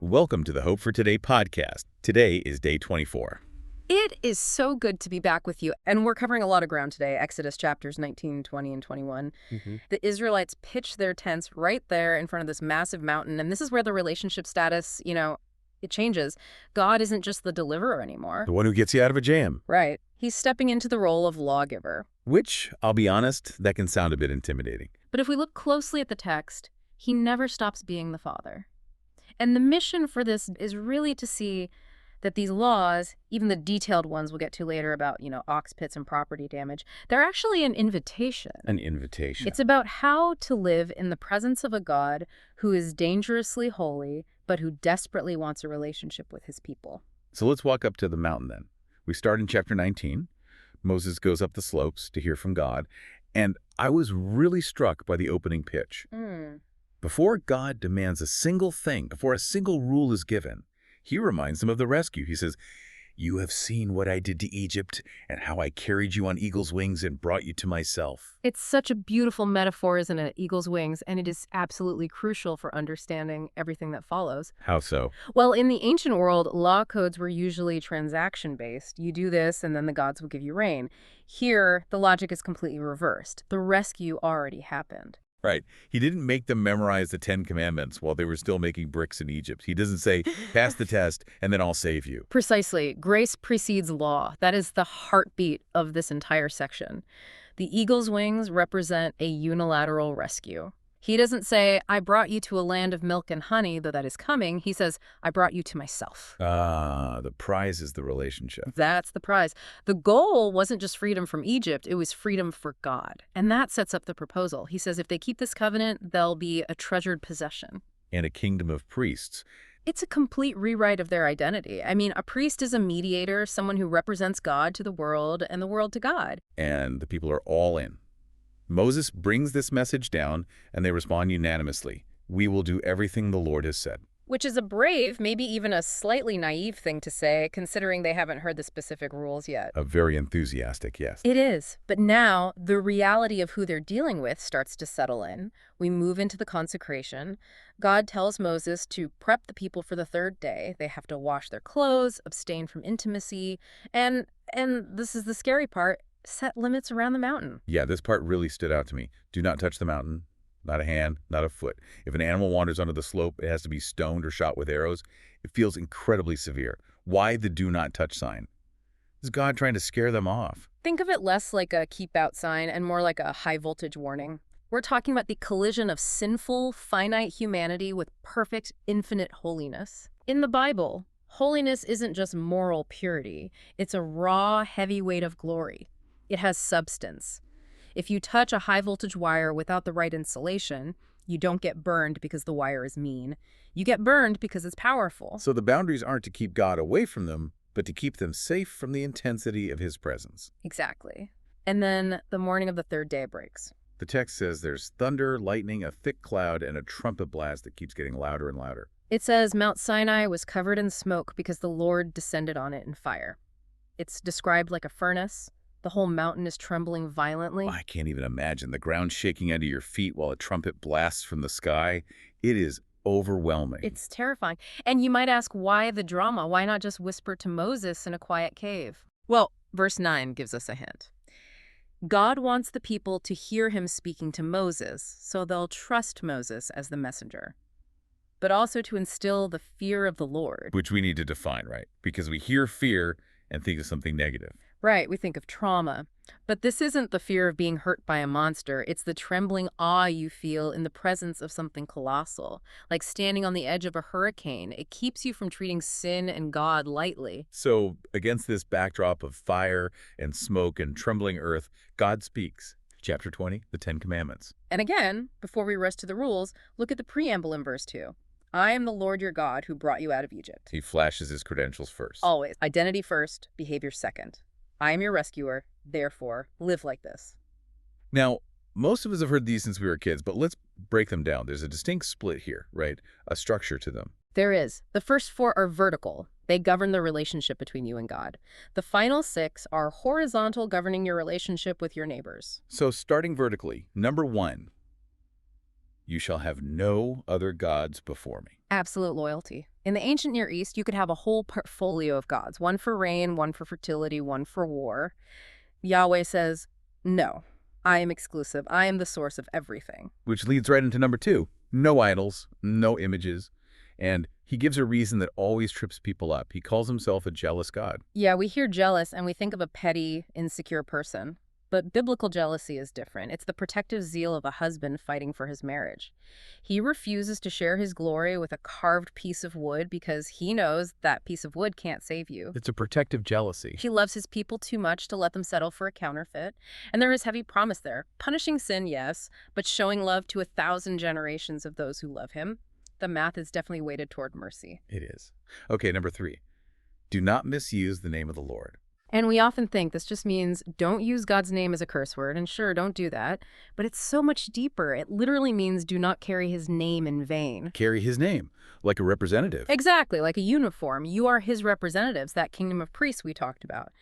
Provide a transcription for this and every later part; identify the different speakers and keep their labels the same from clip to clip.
Speaker 1: Welcome to the Hope for Today podcast. Today is day 24.
Speaker 2: It is so good to be back with you, and we're covering a lot of ground today. Exodus chapters 19, 20, and 21. The Israelites pitch their tents right there in front of this massive mountain, and this is where the relationship status, it changes. God isn't just the deliverer anymore.
Speaker 1: The one who gets you out of a jam.
Speaker 2: Right. He's stepping into the role of lawgiver.
Speaker 1: Which, I'll be honest, that can sound a bit intimidating.
Speaker 2: But if we look closely at the text, he never stops being the father. And the mission for this is really to see that these laws, even the detailed ones we'll get to later about, ox pits and property damage, they're actually an invitation.
Speaker 1: An invitation.
Speaker 2: It's about how to live in the presence of a God who is dangerously holy, but who desperately wants a relationship with his people.
Speaker 1: So let's walk up to the mountain then. We start in chapter 19. Moses goes up the slopes to hear from God, and I was really struck by the opening pitch. Before God demands a single thing, before a single rule is given, he reminds them of the rescue. He says, "You have seen what I did to Egypt and how I carried you on eagle's wings and brought you to myself."
Speaker 2: It's such a beautiful metaphor, isn't it? Eagle's wings, and it is absolutely crucial for understanding everything that follows.
Speaker 1: How so?
Speaker 2: Well, in the ancient world, law codes were usually transaction-based. You do this, and then the gods will give you rain. Here, the logic is completely reversed. The rescue already happened.
Speaker 1: Right. He didn't make them memorize the 10 Commandments while they were still making bricks in Egypt. He doesn't say, pass the test, and then I'll save you.
Speaker 2: Precisely. Grace precedes law. That is the heartbeat of this entire section. The eagle's wings represent a unilateral rescue. He doesn't say, I brought you to a land of milk and honey, though that is coming. He says, I brought you to myself.
Speaker 1: The prize is the relationship.
Speaker 2: That's the prize. The goal wasn't just freedom from Egypt, it was freedom for God. And that sets up the proposal. He says if they keep this covenant, they'll be a treasured possession.
Speaker 1: And a kingdom of priests.
Speaker 2: It's a complete rewrite of their identity. I mean, a priest is a mediator, someone who represents God to the world and the world to God.
Speaker 1: And the people are all in. Moses brings this message down, and they respond unanimously. We will do everything the Lord has said.
Speaker 2: Which is a brave, maybe even a slightly naive thing to say, considering they haven't heard the specific rules yet.
Speaker 1: A very enthusiastic yes.
Speaker 2: It is. But now, the reality of who they're dealing with starts to settle in. We move into the consecration. God tells Moses to prep the people for the third day. They have to wash their clothes, abstain from intimacy, and this is the scary part, set limits around the mountain.
Speaker 1: Yeah, this part really stood out to me. Do not touch the mountain. Not a hand, not a foot. If an animal wanders onto the slope, it has to be stoned or shot with arrows. It feels incredibly severe. Why the do not touch sign? Is God trying to scare them off?
Speaker 2: Think of it less like a keep out sign and more like a high voltage warning. We're talking about the collision of sinful, finite humanity with perfect, infinite holiness. In the Bible, holiness isn't just moral purity. It's a raw, heavy weight of glory. It has substance. If you touch a high-voltage wire without the right insulation, you don't get burned because the wire is mean. You get burned because it's powerful.
Speaker 1: So the boundaries aren't to keep God away from them, but to keep them safe from the intensity of his presence.
Speaker 2: Exactly. And then the morning of the third day breaks.
Speaker 1: The text says there's thunder, lightning, a thick cloud, and a trumpet blast that keeps getting louder and louder.
Speaker 2: It says Mount Sinai was covered in smoke because the Lord descended on it in fire. It's described like a furnace. The whole mountain is trembling violently.
Speaker 1: I can't even imagine the ground shaking under your feet while a trumpet blasts from the sky. It is overwhelming.
Speaker 2: It's terrifying. And you might ask, why the drama? Why not just whisper to Moses in a quiet cave? Well, verse 9 gives us a hint. God wants the people to hear him speaking to Moses, so they'll trust Moses as the messenger, but also to instill the fear of the Lord.
Speaker 1: Which we need to define, right? Because we hear fear and think of something negative.
Speaker 2: Right, we think of trauma. But this isn't the fear of being hurt by a monster. It's the trembling awe you feel in the presence of something colossal, like standing on the edge of a hurricane. It keeps you from treating sin and God lightly.
Speaker 1: So, against this backdrop of fire and smoke and trembling earth, God speaks. Chapter 20, the 10 Commandments.
Speaker 2: And again, before we rush to the rules, look at the preamble in verse 2. I am the Lord your God who brought you out of Egypt.
Speaker 1: He flashes his credentials first.
Speaker 2: Always. Identity first, behavior second. I am your rescuer, therefore, live like this.
Speaker 1: Now, most of us have heard these since we were kids, but let's break them down. There's a distinct split here, right? A structure to them.
Speaker 2: There is. The first 4 are vertical. They govern the relationship between you and God. The final 6 are horizontal, governing your relationship with your neighbors.
Speaker 1: So starting vertically, number 1, You shall have no other gods before me.
Speaker 2: Absolute loyalty. In the ancient Near East, you could have a whole portfolio of gods, one for rain, one for fertility, one for war. Yahweh says, no, I am exclusive. I am the source of everything.
Speaker 1: Which leads right into number 2. No idols, no images. And he gives a reason that always trips people up. He calls himself a jealous God.
Speaker 2: Yeah, we hear jealous and we think of a petty, insecure person. But biblical jealousy is different. It's the protective zeal of a husband fighting for his marriage. He refuses to share his glory with a carved piece of wood because he knows that piece of wood can't save you.
Speaker 1: It's a protective jealousy.
Speaker 2: He loves his people too much to let them settle for a counterfeit. And there is heavy promise there. Punishing sin, yes, but showing love to 1,000 generations of those who love him. The math is definitely weighted toward mercy.
Speaker 1: It is. Okay, number 3. Do not misuse the name of the Lord.
Speaker 2: And we often think this just means don't use God's name as a curse word, and sure, don't do that. But it's so much deeper. It literally means do not carry his name in vain.
Speaker 1: Carry his name, like a representative.
Speaker 2: Exactly, like a uniform. You are his representatives, that kingdom of priests we talked about.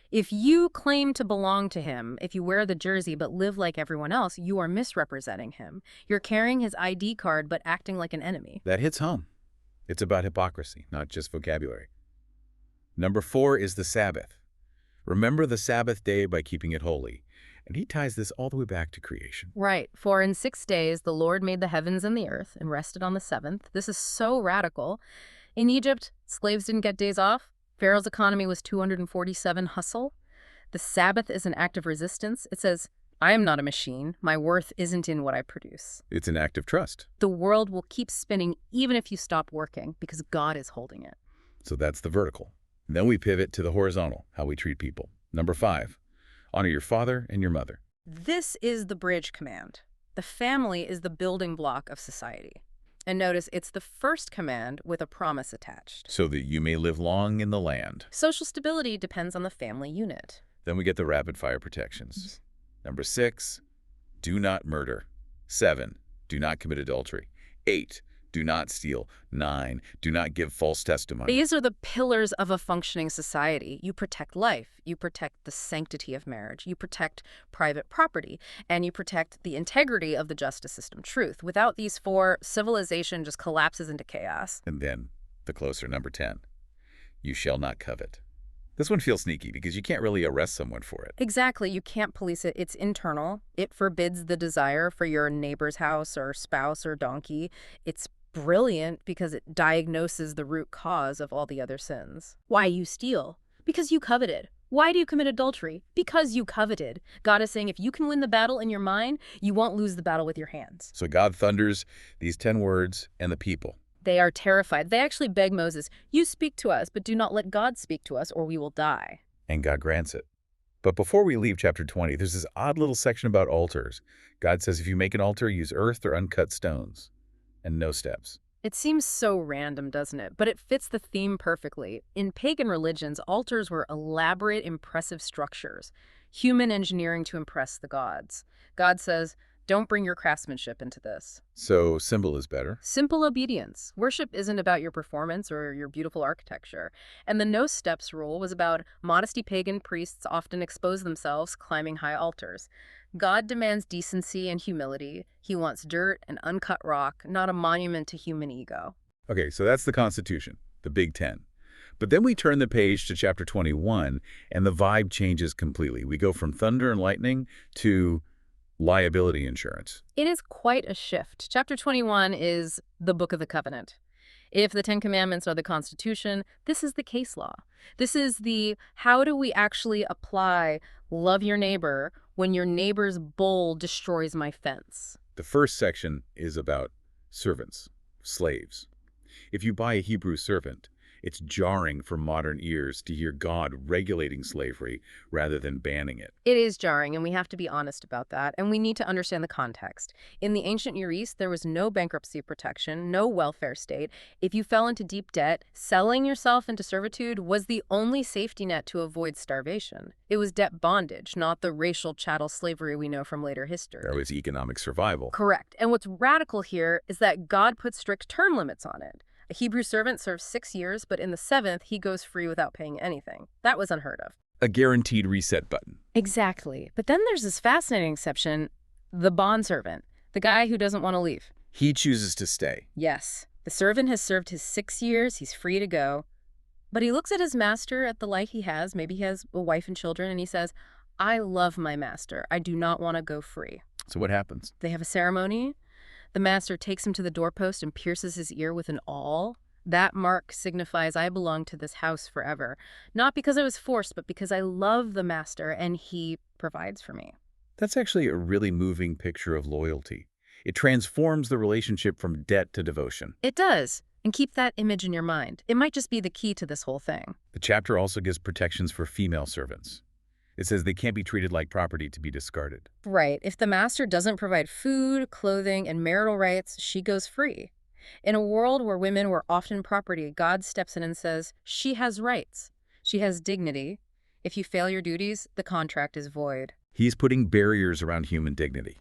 Speaker 2: If you claim to belong to him, if you wear the jersey but live like everyone else, you are misrepresenting him. You're carrying his ID card but acting like an enemy.
Speaker 1: That hits home. It's about hypocrisy, not just vocabulary. Number 4 is the Sabbath. Remember the Sabbath day by keeping it holy. And he ties this all the way back to creation.
Speaker 2: Right. For in 6 days the Lord made the heavens and the earth and rested on the 7th. This is so radical. In Egypt, slaves didn't get days off. Pharaoh's economy was 247 hustle. The Sabbath is an act of resistance. It says, I am not a machine. My worth isn't in what I produce.
Speaker 1: It's an act of trust.
Speaker 2: The world will keep spinning even if you stop working because God is holding it.
Speaker 1: So that's the vertical. Then we pivot to the horizontal, how we treat people. Number 5, honor your father and your mother.
Speaker 2: This is the bridge command. The family is the building block of society. And notice it's the first command with a promise attached.
Speaker 1: So that you may live long in the land.
Speaker 2: Social stability depends on the family unit.
Speaker 1: Then we get the rapid-fire protections. Number 6, do not murder. 7, do not commit adultery. 8, do not steal. 9, do not give false testimony.
Speaker 2: These are the pillars of a functioning society. You protect life. You protect the sanctity of marriage. You protect private property. And you protect the integrity of the justice system. Truth. Without these 4, civilization just collapses into chaos.
Speaker 1: And then the closer, number 10, you shall not covet. This one feels sneaky because you can't really arrest someone for it.
Speaker 2: Exactly. You can't police it. It's internal. It forbids the desire for your neighbor's house or spouse or donkey. It's brilliant because it diagnoses the root cause of all the other sins. Why you steal? Because you coveted. Why do you commit adultery? Because you coveted. God is saying if you can win the battle in your mind, you won't lose the battle with your hands.
Speaker 1: So God thunders these 10 words, and the people.
Speaker 2: They are terrified. They actually beg Moses, you speak to us, but do not let God speak to us or we will die.
Speaker 1: And God grants it. But before we leave chapter 20, there's this odd little section about altars. God says if you make an altar, use earth or uncut stones. And no steps.
Speaker 2: It seems so random, doesn't it? But it fits the theme perfectly. In pagan religions, altars were elaborate, impressive structures, human engineering to impress the gods. God says, don't bring your craftsmanship into this.
Speaker 1: So symbol is better.
Speaker 2: Simple obedience. Worship isn't about your performance or your beautiful architecture. And the no steps rule was about modesty. Pagan priests often expose themselves climbing high altars. God demands decency and humility. He wants dirt and uncut rock, not a monument to human ego.
Speaker 1: Okay, so that's the Constitution, the Big Ten. But then we turn the page to chapter 21, and the vibe changes completely. We go from thunder and lightning to liability insurance.
Speaker 2: It is quite a shift. Chapter 21 is the Book of the Covenant. If the 10 Commandments are the Constitution, this is the case law. This is the how do we actually apply love your neighbor when your neighbor's bull destroys my fence.
Speaker 1: The first section is about servants, slaves. If you buy a Hebrew servant, it's jarring for modern ears to hear God regulating slavery rather than banning it.
Speaker 2: It is jarring, and we have to be honest about that, and we need to understand the context. In the ancient Near East, there was no bankruptcy protection, no welfare state. If you fell into deep debt, selling yourself into servitude was the only safety net to avoid starvation. It was debt bondage, not the racial chattel slavery we know from later history.
Speaker 1: That was economic survival.
Speaker 2: Correct. And what's radical here is that God put strict term limits on it. A Hebrew servant serves 6 years, but in the 7th, he goes free without paying anything. That was unheard of.
Speaker 1: A guaranteed reset button.
Speaker 2: Exactly. But then there's this fascinating exception, the bondservant, the guy who doesn't want to leave.
Speaker 1: He chooses to stay.
Speaker 2: Yes, the servant has served his 6 years, he's free to go. But he looks at his master, at the life he has, maybe he has a wife and children, and he says, I love my master. I do not want to go free.
Speaker 1: So what happens?
Speaker 2: They have a ceremony. The master takes him to the doorpost and pierces his ear with an awl. That mark signifies I belong to this house forever. Not because I was forced, but because I love the master and he provides for me.
Speaker 1: That's actually a really moving picture of loyalty. It transforms the relationship from debt to devotion.
Speaker 2: It does. And keep that image in your mind. It might just be the key to this whole thing.
Speaker 1: The chapter also gives protections for female servants. It says they can't be treated like property to be discarded.
Speaker 2: Right. If the master doesn't provide food, clothing, and marital rights, she goes free. In a world where women were often property, God steps in and says, she has rights. She has dignity. If you fail your duties, the contract is void.
Speaker 1: He's putting barriers around human dignity.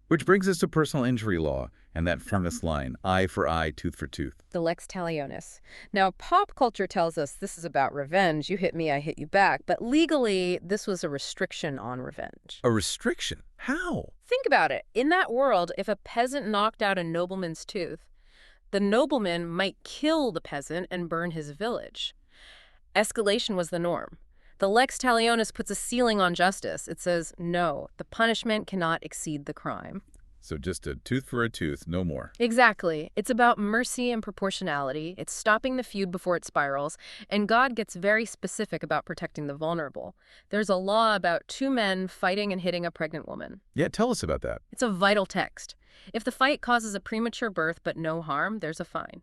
Speaker 1: Which brings us to personal injury law and that famous line, eye for eye, tooth for tooth.
Speaker 2: The lex talionis. Now, pop culture tells us this is about revenge. You hit me, I hit you back. But legally, this was a restriction on revenge.
Speaker 1: A restriction? How?
Speaker 2: Think about it. In that world, if a peasant knocked out a nobleman's tooth, the nobleman might kill the peasant and burn his village. Escalation was the norm. The lex talionis puts a ceiling on justice. It says, no, the punishment cannot exceed the crime.
Speaker 1: So just a tooth for a tooth, no more.
Speaker 2: Exactly. It's about mercy and proportionality. It's stopping the feud before it spirals. And God gets very specific about protecting the vulnerable. There's a law about 2 men fighting and hitting a pregnant woman.
Speaker 1: Yeah, tell us about that.
Speaker 2: It's a vital text. If the fight causes a premature birth but no harm, there's a fine.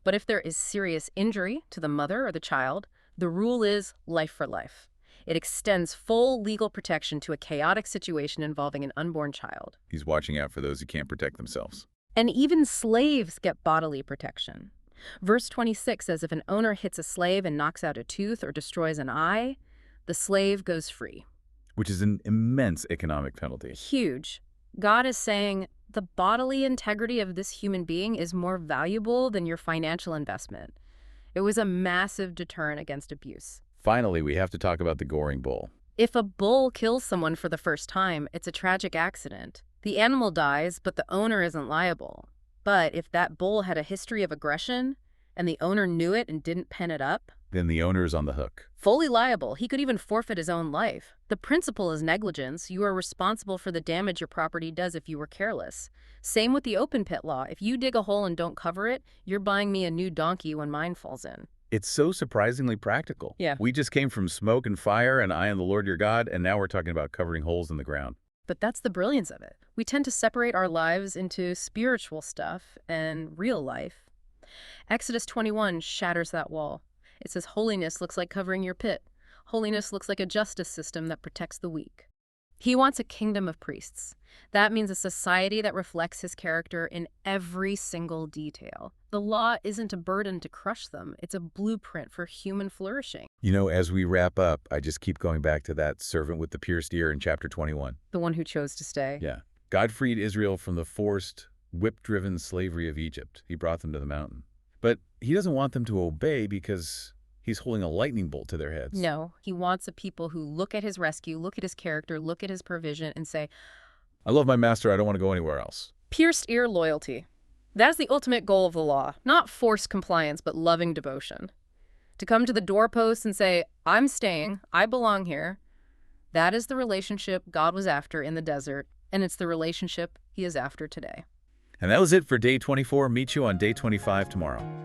Speaker 2: But if there is serious injury to the mother or the child, the rule is life for life. It extends full legal protection to a chaotic situation involving an unborn child.
Speaker 1: He's watching out for those who can't protect themselves.
Speaker 2: And even slaves get bodily protection. Verse 26 says if an owner hits a slave and knocks out a tooth or destroys an eye, the slave goes free.
Speaker 1: Which is an immense economic penalty.
Speaker 2: Huge. God is saying the bodily integrity of this human being is more valuable than your financial investment. It was a massive deterrent against abuse.
Speaker 1: Finally, we have to talk about the goring bull.
Speaker 2: If a bull kills someone for the first time, it's a tragic accident. The animal dies, but the owner isn't liable. But if that bull had a history of aggression, and the owner knew it and didn't pen it up,
Speaker 1: then the owner is on the hook.
Speaker 2: Fully liable. He could even forfeit his own life. The principle is negligence. You are responsible for the damage your property does if you were careless. Same with the open pit law. If you dig a hole and don't cover it, you're buying me a new donkey when mine falls in.
Speaker 1: It's so surprisingly practical.
Speaker 2: Yeah.
Speaker 1: We just came from smoke and fire and I am the Lord your God, and now we're talking about covering holes in the ground.
Speaker 2: But that's the brilliance of it. We tend to separate our lives into spiritual stuff and real life. Exodus 21 shatters that wall. It says holiness looks like covering your pit. Holiness looks like a justice system that protects the weak. He wants a kingdom of priests. That means a society that reflects his character in every single detail. The law isn't a burden to crush them. It's a blueprint for human flourishing.
Speaker 1: You know, as we wrap up, I just keep going back to that servant with the pierced ear in chapter 21.
Speaker 2: The one who chose to stay.
Speaker 1: Yeah. God freed Israel from the forced, whip-driven slavery of Egypt. He brought them to the mountain. But he doesn't want them to obey because he's holding a lightning bolt to their heads.
Speaker 2: No, he wants a people who look at his rescue, look at his character, look at his provision, and say,
Speaker 1: I love my master. I don't want to go anywhere else.
Speaker 2: pierced ear loyalty. That's the ultimate goal of the law. Not forced compliance, but loving devotion. To come to the doorpost and say, I'm staying, I belong here. That is the relationship God was after in the desert, and it's the relationship he is after today.
Speaker 1: And that was it for day 24. Meet you on day 25 tomorrow.